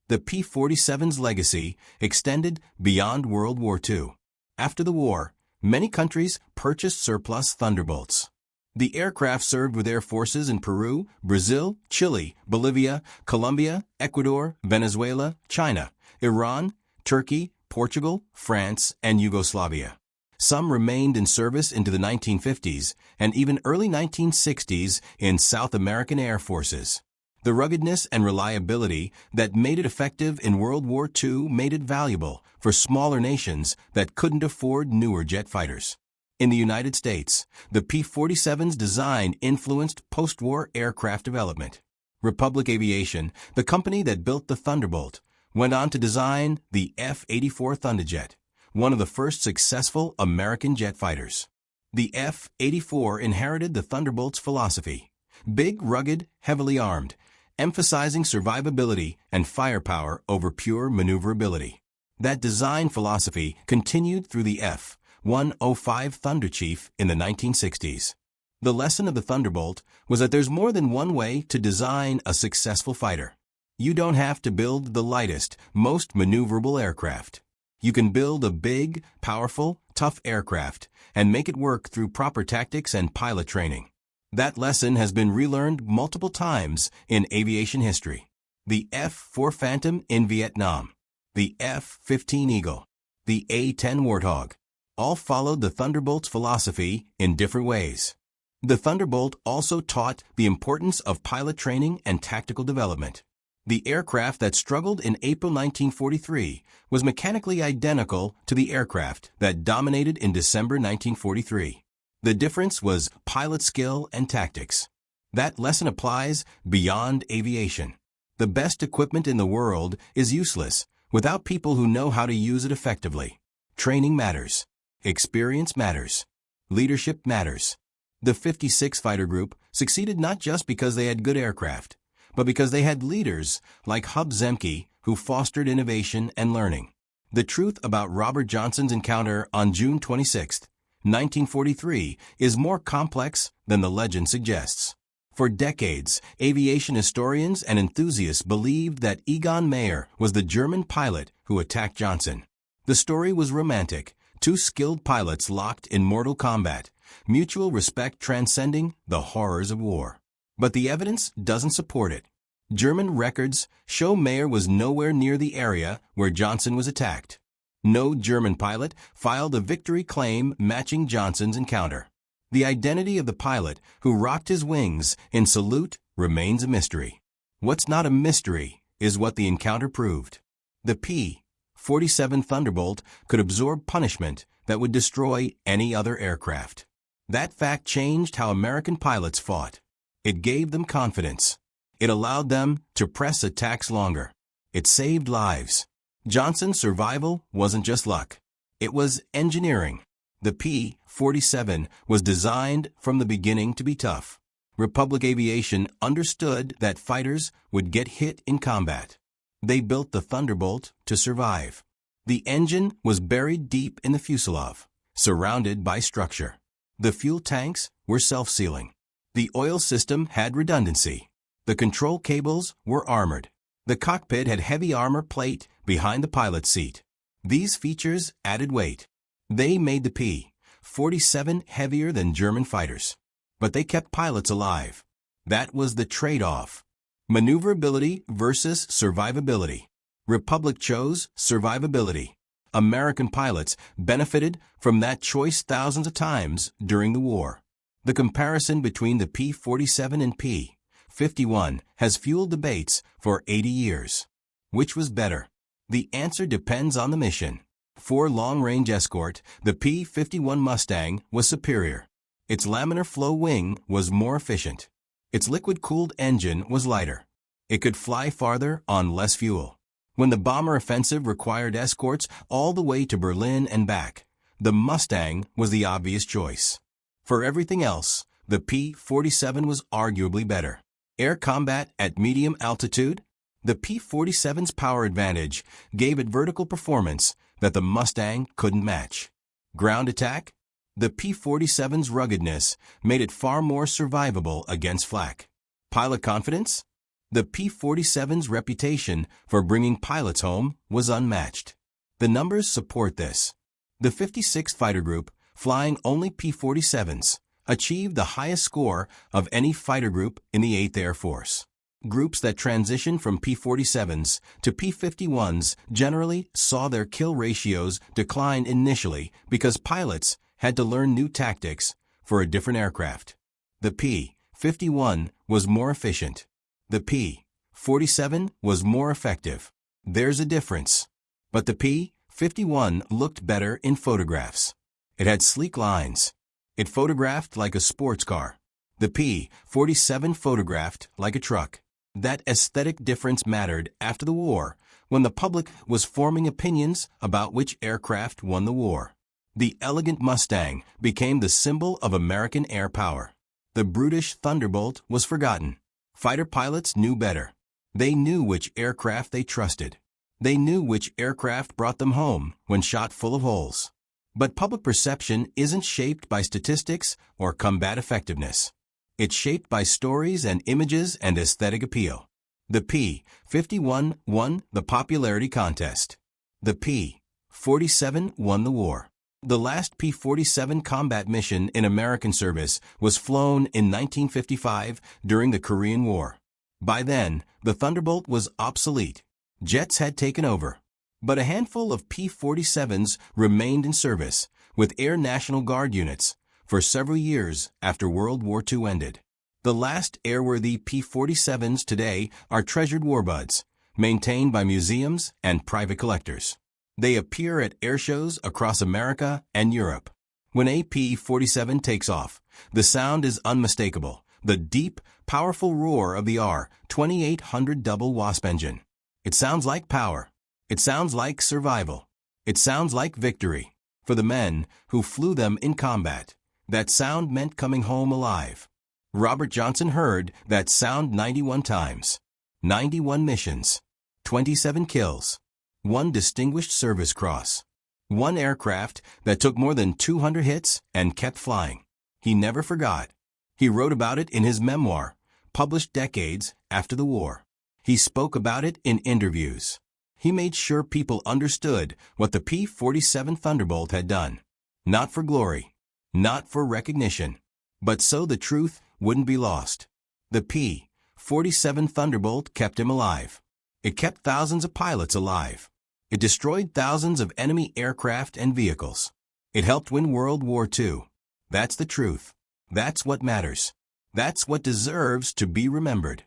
The P-47's legacy extended beyond World War II. After the war, many countries purchased surplus Thunderbolts. The aircraft served with air forces in Peru, Brazil, Chile, Bolivia, Colombia, Ecuador, Venezuela, China, Iran, Turkey, Portugal, France, and Yugoslavia. Some remained in service into the 1950s and even early 1960s in South American air forces. The ruggedness and reliability that made it effective in World War II made it valuable for smaller nations that couldn't afford newer jet fighters. In the United States, the P-47's design influenced post-war aircraft development. Republic Aviation, the company that built the Thunderbolt, went on to design the F-84 Thunderjet, one of the first successful American jet fighters. The F-84 inherited the Thunderbolt's philosophy: big, rugged, heavily armed, emphasizing survivability and firepower over pure maneuverability. That design philosophy continued through the F-105 Thunderchief in the 1960s. The lesson of the Thunderbolt was that there's more than one way to design a successful fighter. You don't have to build the lightest, most maneuverable aircraft. You can build a big, powerful, tough aircraft and make it work through proper tactics and pilot training. That lesson has been relearned multiple times in aviation history. The F-4 Phantom in Vietnam, the F-15 Eagle, the A-10 Warthog, all followed the Thunderbolt's philosophy in different ways. The Thunderbolt also taught the importance of pilot training and tactical development. The aircraft that struggled in April 1943 was mechanically identical to the aircraft that dominated in December 1943. The difference was pilot skill and tactics. That lesson applies beyond aviation. The best equipment in the world is useless without people who know how to use it effectively. Training matters. Experience matters. Leadership matters. The 56 Fighter Group succeeded not just because they had good aircraft, but because they had leaders like Hub Zemke who fostered innovation and learning. The truth about Robert Johnson's encounter on June 26, 1943, is more complex than the legend suggests. For decades, aviation historians and enthusiasts believed that Egon Meyer was the German pilot who attacked Johnson. The story was romantic: two skilled pilots locked in mortal combat, mutual respect transcending the horrors of war. But the evidence doesn't support it. German records show Meyer was nowhere near the area where Johnson was attacked. No German pilot filed a victory claim matching Johnson's encounter. The identity of the pilot who rocked his wings in salute remains a mystery. What's not a mystery is what the encounter proved. The P-47 Thunderbolt could absorb punishment that would destroy any other aircraft. That fact changed how American pilots fought. It gave them confidence. It allowed them to press attacks longer. It saved lives. Johnson's survival wasn't just luck. It was engineering. The P-47 was designed from the beginning to be tough. Republic Aviation understood that fighters would get hit in combat. They built the Thunderbolt to survive. The engine was buried deep in the fuselage, surrounded by structure. The fuel tanks were self-sealing. The oil system had redundancy. The control cables were armored. The cockpit had heavy armor plate behind the pilot's seat. These features added weight. They made the P-47 heavier than German fighters. But they kept pilots alive. That was the trade-off. Maneuverability versus survivability. Republic chose survivability. American pilots benefited from that choice thousands of times during the war. The comparison between the P-47 and P-51 has fueled debates for 80 years. Which was better? The answer depends on the mission. For long-range escort, the P-51 Mustang was superior. Its laminar flow wing was more efficient. Its liquid-cooled engine was lighter. It could fly farther on less fuel. When the bomber offensive required escorts all the way to Berlin and back, the Mustang was the obvious choice. For everything else, the P-47 was arguably better. Air combat at medium altitude? The P-47's power advantage gave it vertical performance that the Mustang couldn't match. Ground attack? The P-47's ruggedness made it far more survivable against flak. Pilot confidence? The P-47's reputation for bringing pilots home was unmatched. The numbers support this. The 56th Fighter Group, flying only P-47s, achieved the highest score of any fighter group in the 8th Air Force. Groups that transitioned from P-47s to P-51s generally saw their kill ratios decline initially because pilots had to learn new tactics for a different aircraft. The P-51 was more efficient. The P-47 was more effective. There's a difference. But the P-51 looked better in photographs. It had sleek lines. It photographed like a sports car. The P-47 photographed like a truck. That aesthetic difference mattered after the war, when the public was forming opinions about which aircraft won the war. The elegant Mustang became the symbol of American air power. The brutish Thunderbolt was forgotten. Fighter pilots knew better. They knew which aircraft they trusted. They knew which aircraft brought them home when shot full of holes. But public perception isn't shaped by statistics or combat effectiveness. It's shaped by stories and images and aesthetic appeal. The P-51 won the popularity contest. The P-47 won the war. The last P-47 combat mission in American service was flown in 1955 during the Korean War. By then, the Thunderbolt was obsolete. Jets had taken over. But a handful of P-47s remained in service with Air National Guard units for several years after World War II ended. The last airworthy P-47s today are treasured warbuds, maintained by museums and private collectors. They appear at airshows across America and Europe. When a P-47 takes off, the sound is unmistakable, the deep, powerful roar of the R-2800 double Wasp engine. It sounds like power. It sounds like survival. It sounds like victory. For the men who flew them in combat, that sound meant coming home alive. Robert Johnson heard that sound 91 times. 91 missions. 27 kills. 1 Distinguished Service Cross. 1 aircraft that took more than 200 hits and kept flying. He never forgot. He wrote about it in his memoir, published decades after the war. He spoke about it in interviews. He made sure people understood what the P-47 Thunderbolt had done. Not for glory, not for recognition, but so the truth wouldn't be lost. The P-47 Thunderbolt kept him alive. It kept thousands of pilots alive. It destroyed thousands of enemy aircraft and vehicles. It helped win World War II. That's the truth. That's what matters. That's what deserves to be remembered.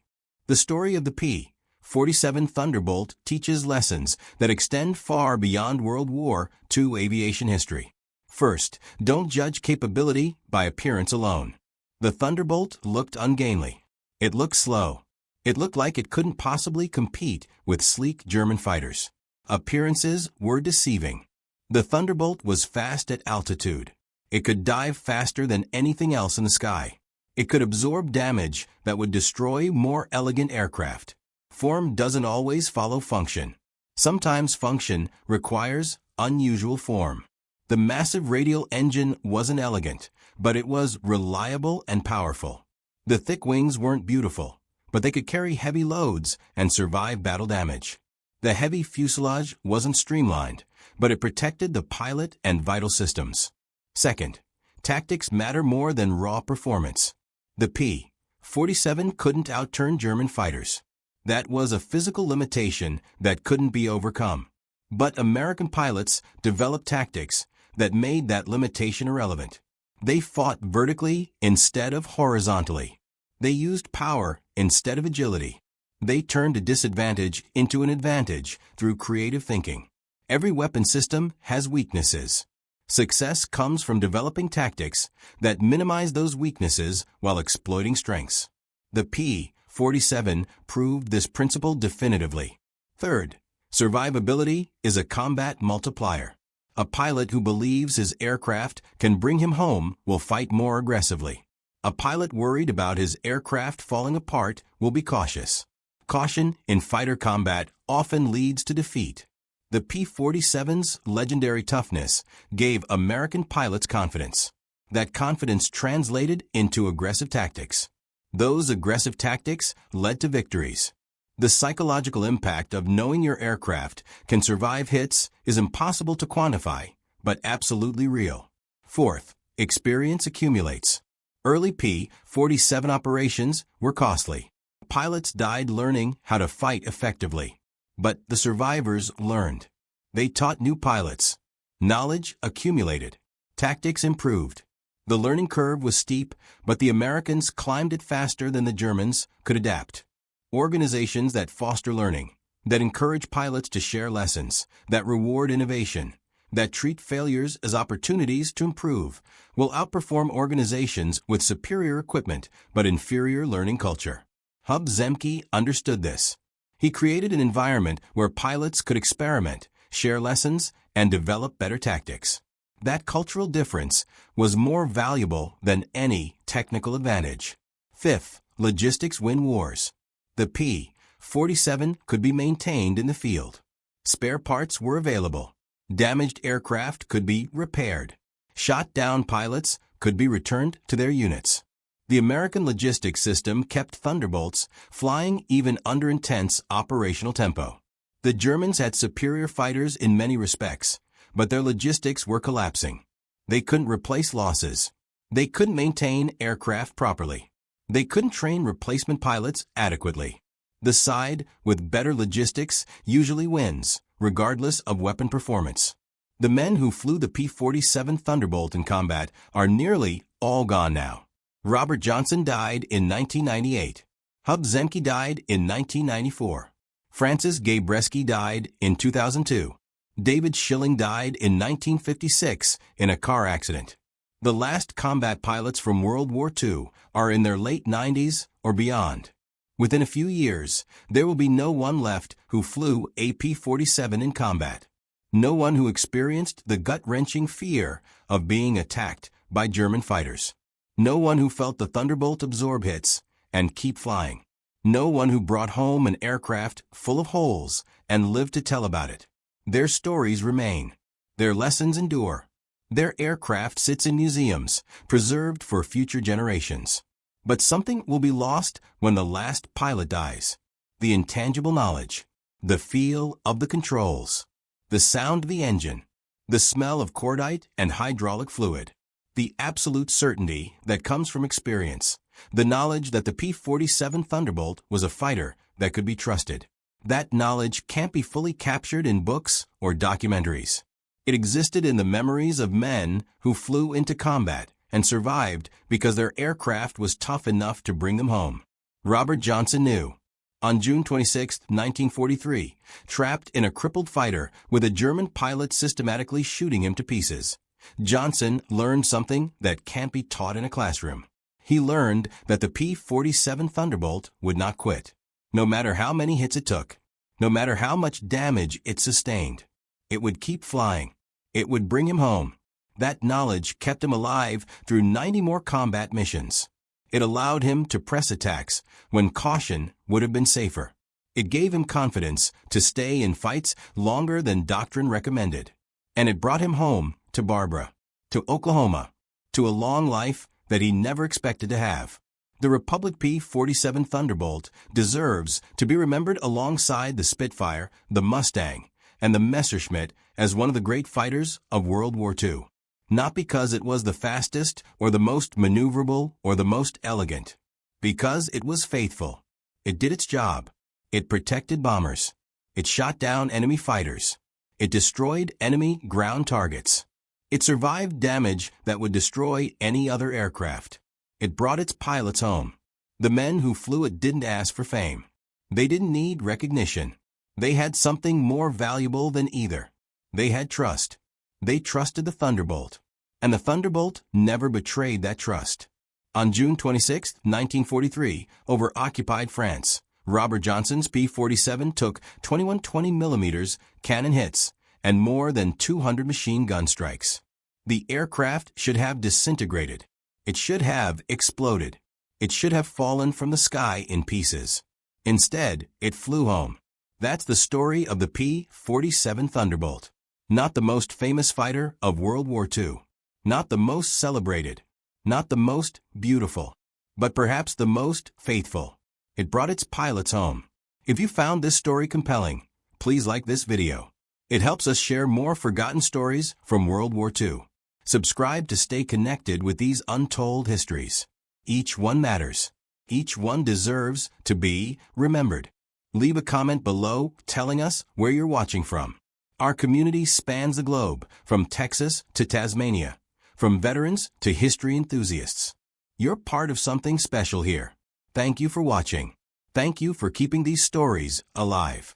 The story of the P-47 Thunderbolt teaches lessons that extend far beyond World War II aviation history. First, don't judge capability by appearance alone. The Thunderbolt looked ungainly. It looked slow. It looked like it couldn't possibly compete with sleek German fighters. Appearances were deceiving. The Thunderbolt was fast at altitude. It could dive faster than anything else in the sky. It could absorb damage that would destroy more elegant aircraft. Form doesn't always follow function. Sometimes function requires unusual form. The massive radial engine wasn't elegant, but it was reliable and powerful. The thick wings weren't beautiful, but they could carry heavy loads and survive battle damage. The heavy fuselage wasn't streamlined, but it protected the pilot and vital systems. Second, tactics matter more than raw performance. The P-47 couldn't outturn German fighters. That was a physical limitation that couldn't be overcome. But American pilots developed tactics that made that limitation irrelevant. They fought vertically instead of horizontally. They used power instead of agility. They turned a disadvantage into an advantage through creative thinking. Every weapon system has weaknesses. Success comes from developing tactics that minimize those weaknesses while exploiting strengths. The P-47 proved this principle definitively. Third, survivability is a combat multiplier. A pilot who believes his aircraft can bring him home will fight more aggressively. A pilot worried about his aircraft falling apart will be cautious. Caution in fighter combat often leads to defeat. The P-47's legendary toughness gave American pilots confidence. That confidence translated into aggressive tactics. Those aggressive tactics led to victories. The psychological impact of knowing your aircraft can survive hits is impossible to quantify, but absolutely real. Fourth, experience accumulates. Early P-47 operations were costly. Pilots died learning how to fight effectively. But the survivors learned. They taught new pilots. Knowledge accumulated. Tactics improved. The learning curve was steep, but the Americans climbed it faster than the Germans could adapt. Organizations that foster learning, that encourage pilots to share lessons, that reward innovation, that treat failures as opportunities to improve, will outperform organizations with superior equipment but inferior learning culture. Hub Zemke understood this. He created an environment where pilots could experiment, share lessons, and develop better tactics. That cultural difference was more valuable than any technical advantage. Fifth, logistics win wars. The P-47 could be maintained in the field. Spare parts were available. Damaged aircraft could be repaired. Shot-down pilots could be returned to their units. The American logistics system kept Thunderbolts flying even under intense operational tempo. The Germans had superior fighters in many respects, but their logistics were collapsing. They couldn't replace losses. They couldn't maintain aircraft properly. They couldn't train replacement pilots adequately. The side with better logistics usually wins, regardless of weapon performance. The men who flew the P-47 Thunderbolt in combat are nearly all gone now. Robert Johnson died in 1998. Hub Zemke died in 1994. Francis Gabreski died in 2002. David Schilling died in 1956 in a car accident. The last combat pilots from World War II are in their late 90s or beyond. Within a few years, there will be no one left who flew a P-47 in combat. No one who experienced the gut-wrenching fear of being attacked by German fighters. No one who felt the Thunderbolt absorb hits and keep flying. No one who brought home an aircraft full of holes and lived to tell about it. Their stories remain. Their lessons endure. Their aircraft sits in museums, preserved for future generations. But something will be lost when the last pilot dies. The intangible knowledge, the feel of the controls, the sound of the engine, the smell of cordite and hydraulic fluid, the absolute certainty that comes from experience, the knowledge that the P-47 Thunderbolt was a fighter that could be trusted. That knowledge can't be fully captured in books or documentaries. It existed in the memories of men who flew into combat and survived because their aircraft was tough enough to bring them home. Robert Johnson knew. On June 26, 1943, trapped in a crippled fighter with a German pilot systematically shooting him to pieces, Johnson learned something that can't be taught in a classroom. He learned that the P-47 Thunderbolt would not quit. No matter how many hits it took, no matter how much damage it sustained, it would keep flying. It would bring him home. That knowledge kept him alive through 90 more combat missions. It allowed him to press attacks when caution would have been safer. It gave him confidence to stay in fights longer than doctrine recommended. And it brought him home to Barbara, to Oklahoma, to a long life that he never expected to have. The Republic P-47 Thunderbolt deserves to be remembered alongside the Spitfire, the Mustang, and the Messerschmitt as one of the great fighters of World War II. Not because it was the fastest or the most maneuverable or the most elegant. Because it was faithful. It did its job. It protected bombers. It shot down enemy fighters. It destroyed enemy ground targets. It survived damage that would destroy any other aircraft. It brought its pilots home. The men who flew it didn't ask for fame. They didn't need recognition. They had something more valuable than either. They had trust. They trusted the Thunderbolt. And the Thunderbolt never betrayed that trust. On June 26, 1943, over occupied France, Robert Johnson's P-47 took 21 20mm cannon hits and more than 200 machine gun strikes. The aircraft should have disintegrated. It should have exploded. It should have fallen from the sky in pieces. Instead, it flew home. That's the story of the P-47 Thunderbolt. Not the most famous fighter of World War II. Not the most celebrated. Not the most beautiful. But perhaps the most faithful. It brought its pilots home. If you found this story compelling, please like this video. It helps us share more forgotten stories from World War II. Subscribe to stay connected with these untold histories. Each one matters. Each one deserves to be remembered. Leave a comment below telling us where you're watching from. Our community spans the globe, from Texas to Tasmania, from veterans to history enthusiasts. You're part of something special here. Thank you for watching. Thank you for keeping these stories alive.